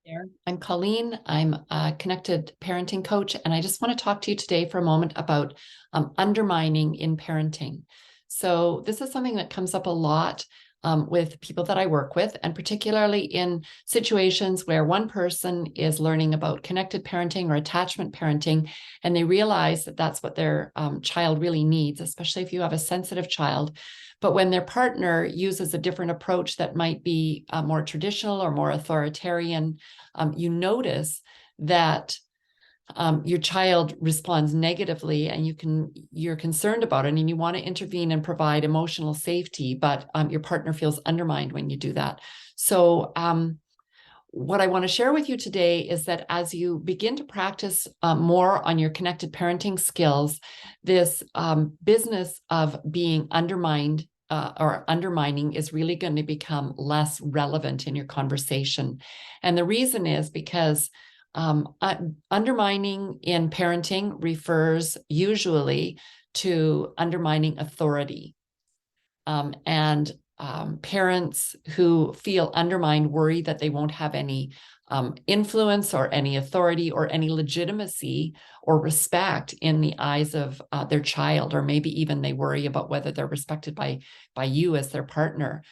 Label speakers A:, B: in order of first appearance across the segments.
A: There. I'm Colleen. I'm a connected parenting coach, and I just want to talk to you today for a moment about undermining in parenting. So, this is something that comes up a lot with people that I work with, and particularly in situations where one person is learning about connected parenting or attachment parenting, and they realize that that's what their child really needs, especially if you have a sensitive child. But when their partner uses a different approach that might be more traditional or more authoritarian, you notice that your child responds negatively, and you're concerned about it, and you want to intervene and provide emotional safety, but your partner feels undermined when you do that. So what I want to share with you today is that as you begin to practice more on your connected parenting skills, this business of being undermined or undermining is really going to become less relevant in your conversation. And the reason is because undermining in parenting refers usually to undermining authority. And parents who feel undermined worry that they won't have any influence or any authority or any legitimacy or respect in the eyes of their child, or maybe even they worry about whether they're respected by you as their partner.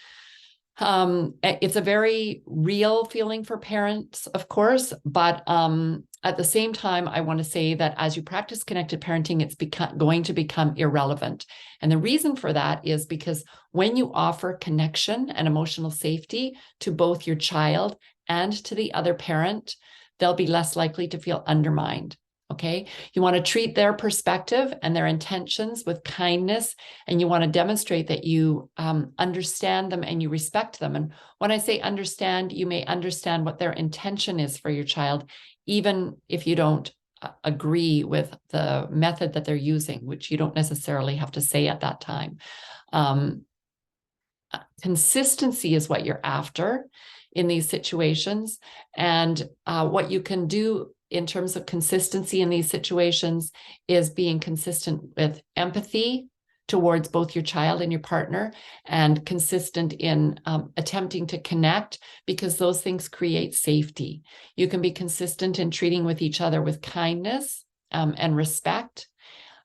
A: It's a very real feeling for parents, of course, but at the same time, I want to say that as you practice connected parenting, it's going to become irrelevant. And the reason for that is because when you offer connection and emotional safety to both your child and to the other parent, they'll be less likely to feel undermined. Okay, you want to treat their perspective and their intentions with kindness, and you want to demonstrate that you understand them and you respect them. And when I say understand, you may understand what their intention is for your child, even if you don't agree with the method that they're using, which you don't necessarily have to say at that time. Consistency is what you're after in these situations, and what you can do in terms of consistency in these situations is being consistent with empathy towards both your child and your partner, and consistent in attempting to connect, because those things create safety. You can be consistent in treating with each other with kindness and respect.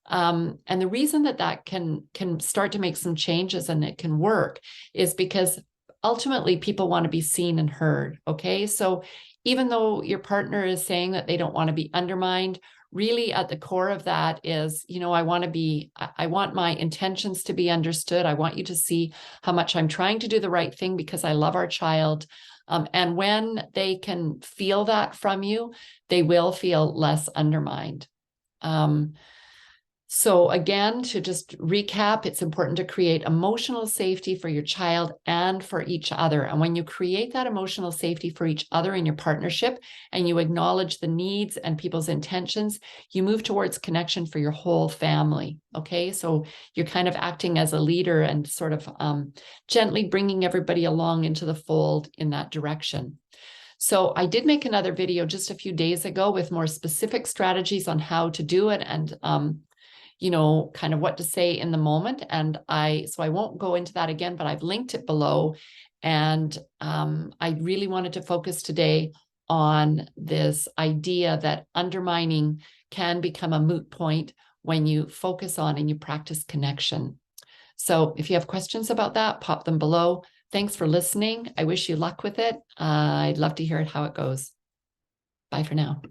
A: And the reason that can start to make some changes and it can work is because ultimately people want to be seen and heard. Okay, so even though your partner is saying that they don't want to be undermined, really at the core of that is, I want my intentions to be understood. I want you to see how much I'm trying to do the right thing because I love our child. And when they can feel that from you, they will feel less undermined. So again, to just recap, it's important to create emotional safety for your child and for each other. And when you create that emotional safety for each other in your partnership, and you acknowledge the needs and people's intentions, you move towards connection for your whole family. Okay, so you're kind of acting as a leader and sort of gently bringing everybody along into the fold in that direction. So I did make another video just a few days ago with more specific strategies on how to do it, and kind of what to say in the moment. And I won't go into that again, but I've linked it below. And I really wanted to focus today on this idea that undermining can become a moot point when you focus on and you practice connection. So if you have questions about that, pop them below. Thanks for listening. I wish you luck with it. I'd love to hear how it goes. Bye for now.